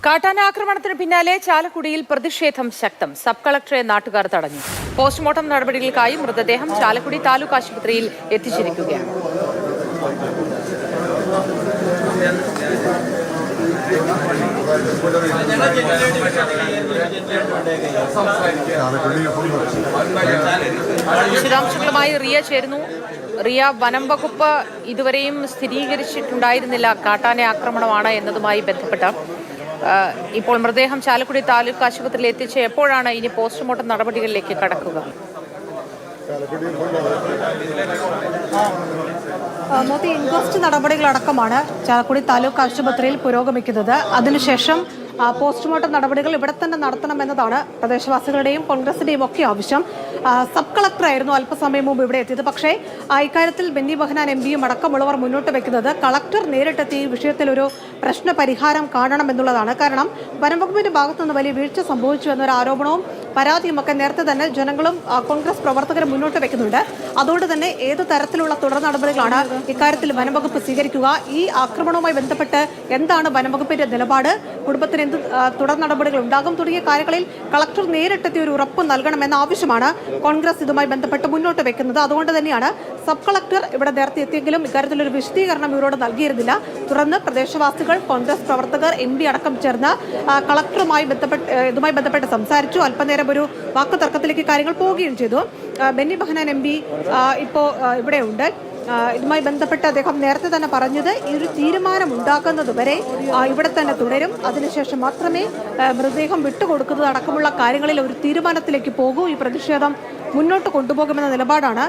കാട്ടാന ആക്രമണത്തിന് പിന്നാലെ ചാലക്കുടിയിൽ പ്രതിഷേധം ശക്തം. സബ് കളക്ടറെ നാട്ടുകാർ തടഞ്ഞു. പോസ്റ്റ്മോർട്ടം നടപടികൾക്കായി മൃതദേഹം ചാലക്കുടി താലൂക്ക് ആശുപത്രിയിൽ എത്തിച്ചിരിക്കുകയാണ്. വിശദാംശങ്ങളുമായി റിയ ചേരുന്നു. റിയ, വനം വകുപ്പ് ഇതുവരെയും സ്ഥിരീകരിച്ചിട്ടുണ്ടായിരുന്നില്ല കാട്ടാന ആക്രമണമാണ് എന്നതുമായി ബന്ധപ്പെട്ട്. ഇപ്പോൾ മൃതദേഹം ചാലക്കുടി താലൂക്ക് ആശുപത്രിയിൽ എത്തിച്ച് എപ്പോഴാണ് ഇനി പോസ്റ്റ്മോർട്ടം നടപടികളിലേക്ക് കടക്കുക? മോദി ഇൻക്വസ്റ്റ് നടപടികളടക്കമാണ് ചാലക്കുടി താലൂക്ക് ആശുപത്രിയിൽ പുരോഗമിക്കുന്നത്. അതിനുശേഷം പോസ്റ്റ്മോർട്ടം നടപടികൾ ഇവിടെ തന്നെ നടത്തണമെന്നതാണ് പ്രദേശവാസികളുടെയും കോൺഗ്രസിന്റെയും ഒക്കെ ആവശ്യം. സബ് കളക്ടറായിരുന്നു അല്പസമയം മുമ്പ് ഇവിടെ എത്തിയത്. പക്ഷേ ഇക്കാര്യത്തിൽ ബെന്നി ബെഹനാൻ എംപിയും അടക്കമുള്ളവർ മുന്നോട്ട് വെക്കുന്നത് കളക്ടർ നേരിട്ടെത്തി ഈ വിഷയത്തിൽ ഒരു പ്രശ്ന പരിഹാരം കാണണമെന്നുള്ളതാണ്. കാരണം വനംവകുപ്പിന്റെ ഭാഗത്തു നിന്ന് വലിയ വീഴ്ച സംഭവിച്ചു എന്നൊരു ആരോപണവും പരാതിയുമൊക്കെ നേരത്തെ തന്നെ ജനങ്ങളും കോൺഗ്രസ് പ്രവർത്തകരും മുന്നോട്ട് വെക്കുന്നുണ്ട്. അതുകൊണ്ട് തന്നെ ഏത് തരത്തിലുള്ള തുടർ നടപടികളാണ് ഇക്കാര്യത്തിൽ വനംവകുപ്പ് സ്വീകരിക്കുക? ഈ ആക്രമണവുമായി ബന്ധപ്പെട്ട് എന്താണ് വനംവകുപ്പിന്റെ നിലപാട്? കുടുംബത്തിന് എന്ത് തുടർ നടപടികൾ ഉണ്ടാകും? തുടങ്ങിയ കാര്യങ്ങളിൽ കളക്ടർ നേരിട്ടെത്തി ഒരു ഉറപ്പ് നൽകണമെന്ന ആവശ്യമാണ് കോൺഗ്രസ് ഇതുമായി ബന്ധപ്പെട്ട് മുന്നോട്ട് വെക്കുന്നത്. അതുകൊണ്ട് തന്നെയാണ് സബ് കളക്ടർ ഇവിടെ നേരത്തെ എത്തിയെങ്കിലും ഇക്കാര്യത്തിൽ ഒരു വിശദീകരണം ഇവരോട് നൽകിയിരുന്നില്ല. തുടർന്ന് പ്രദേശവാസികൾ, കോൺഗ്രസ് പ്രവർത്തകർ, എംപി അടക്കം ചേർന്ന് ഇതുമായി ബന്ധപ്പെട്ട് സംസാരിച്ചു. അല്പനേരം ഒരു വാക്കുതർക്കത്തിലേക്ക് കാര്യങ്ങൾ പോവുകയും ചെയ്തു. ബെന്നി ബെഹനാൻ എംപി ഇപ്പോൾ ഇവിടെയുണ്ട്. ഇതുമായി ബന്ധപ്പെട്ട് അദ്ദേഹം നേരത്തെ തന്നെ പറഞ്ഞത് ഈ ഒരു തീരുമാനം ഉണ്ടാക്കുന്നതുവരെ ഇവിടെ തന്നെ തുടരും. അതിനുശേഷം മാത്രമേ മൃതദേഹം വിട്ടുകൊടുക്കുന്നത് അടക്കമുള്ള കാര്യങ്ങളിൽ ഒരു തീരുമാനത്തിലേക്ക് പോകൂ. ഈ പ്രതിഷേധം മുന്നോട്ട് കൊണ്ടുപോകുമെന്ന നിലപാടാണ്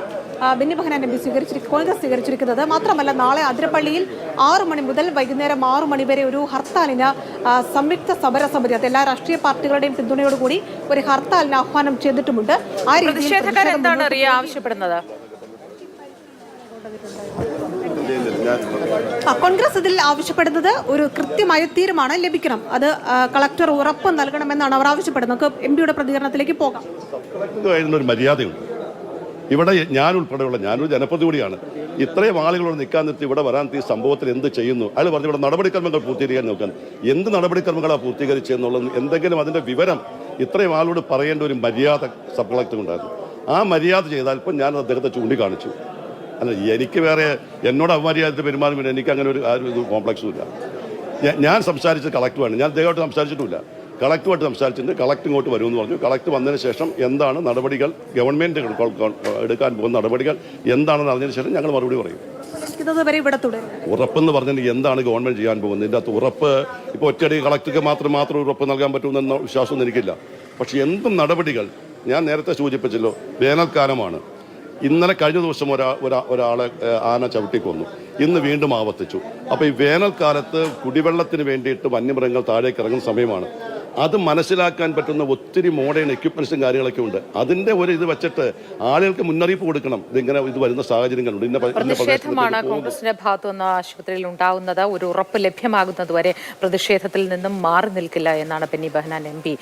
ബെന്നി ബെഹനാൻ എംപി കോൺഗ്രസ് സ്വീകരിച്ചിരിക്കുന്നത്. മാത്രമല്ല, നാളെ അതിരപ്പള്ളിയിൽ 6 മണി മുതൽ വൈകുന്നേരം 6 മണി വരെ ഒരു ഹർത്താലിന് സംയുക്ത സമരസമിതി, അത് എല്ലാ രാഷ്ട്രീയ പാർട്ടികളുടെയും പിന്തുണയോടുകൂടി ഒരു ഹർത്താലിന് ആഹ്വാനം ചെയ്തിട്ടുമുണ്ട്. ആ പ്രതിഷേധക്കാർ എന്താണ് ആവശ്യപ്പെടുന്നത്? കോൺഗ്രസ് ഇതിൽ ആവശ്യപ്പെടുന്നത് ഒരു കൃത്യമായ തീരുമാനം ലഭിക്കണം. അത് കളക്ടർ ഉറപ്പ് നൽകണമെന്നാണ് അവർ ആവശ്യപ്പെടുന്നത്. എംപിയുടെ പ്രതികരണത്തിലേക്ക് പോകാം. ഒരു മര്യാദയുണ്ട് ഇവിടെ. ഞാൻ ഉൾപ്പെടെയുള്ള ഞാനൊരു ജനപ്രതിനിധിയാണ്. ഇത്രയും ആളുകളോട് നിൽക്കാൻ നിർത്തി ഇവിടെ വരാൻ ഈ സംഭവത്തിൽ എന്ത് ചെയ്യുന്നു? അയാൾ പറഞ്ഞു ഇവിടെ നടപടിക്രമങ്ങൾ പൂർത്തീകരിക്കാൻ നോക്കാൻ. എന്ത് നടപടിക്രമങ്ങളാണ് പൂർത്തീകരിച്ചെന്നുള്ളത് എന്തെങ്കിലും അതിന്റെ വിവരം ഇത്രയും ആളോട് പറയേണ്ട ഒരു മര്യാദ സബ് കളക്ടർ ഉണ്ടായിരുന്നു. ആ മര്യാദ ചെയ്താൽ ഇപ്പം ഞാൻ അദ്ദേഹത്തെ ചൂണ്ടിക്കാണിച്ചു. അല്ല, എനിക്ക് വേറെ എന്നോട് അപമര്യാദ പെരുമാറും. എനിക്ക് അങ്ങനെ ഒരു കോംപ്ലക്സും ഇല്ല. ഞാൻ സംസാരിച്ചത് കളക്ടറുമാണ്. ഞാൻ അദ്ദേഹമായിട്ട് സംസാരിച്ചിട്ടുമില്ല. കളക്ടറുമായിട്ട് സംസാരിച്ചിട്ടുണ്ട്. കളക്ടർ ഇങ്ങോട്ട് വരുമെന്ന് പറഞ്ഞു. കളക്ടർ വന്നതിന് ശേഷം എന്താണ് നടപടികൾ, ഗവൺമെന്റ് എടുക്കാൻ പോകുന്ന നടപടികൾ എന്താണെന്ന് അറിഞ്ഞതിന് ശേഷം ഞങ്ങൾ മറുപടി പറയും. ഉറപ്പെന്ന് പറഞ്ഞിട്ട് എന്താണ് ഗവൺമെന്റ് ചെയ്യാൻ പോകുന്നത്? ഇതിൻ്റെ അകത്ത് ഉറപ്പ് ഇപ്പോൾ ഒറ്റയടി കളക്ടർക്ക് മാത്രം ഉറപ്പ് നൽകാൻ പറ്റുമെന്ന വിശ്വാസമൊന്നും എനിക്കില്ല. പക്ഷെ എന്തും നടപടികൾ ഞാൻ നേരത്തെ സൂചിപ്പിച്ചല്ലോ, വേനൽക്കാലമാണ്. ഇന്നലെ കഴിഞ്ഞ ദിവസം ഒരാളെ ആന ചവിട്ടിക്കൊന്നു. ഇന്ന് വീണ്ടും ആവർത്തിച്ചു. അപ്പോൾ ഈ വേനൽക്കാലത്ത് കുടിവെള്ളത്തിന് വേണ്ടിയിട്ട് വന്യമൃഗങ്ങൾ താഴേക്ക് ഇറങ്ങുന്ന സമയമാണ്. അത് മനസ്സിലാക്കാൻ പറ്റുന്ന ഒത്തിരി മോഡേൺ എക്യുപ്മെന്റ്സും കാര്യങ്ങളൊക്കെ ഉണ്ട്. അതിന്റെ ഒരു ഇത് വെച്ചിട്ട് ആളുകൾക്ക് മുന്നറിയിപ്പ് കൊടുക്കണം. ഇത് വരുന്ന സാഹചര്യങ്ങളുണ്ട്. പ്രതിഷേധമാണ് കോൺഗ്രസിന്റെ ഭാഗത്തുനിന്ന് ആശുപത്രിയിൽ ഉണ്ടാകുന്നത്. ഒരു ഉറപ്പ് ലഭ്യമാകുന്നതുവരെ പ്രതിഷേധത്തിൽ നിന്നും മാറി നിൽക്കില്ല എന്നാണ് ബെന്നി ബെഹനാൻ എംപി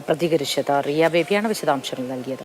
പ്രതികരിച്ചത്. റിയ ബേബിയാണ് വിശദാംശങ്ങൾ നൽകിയത്.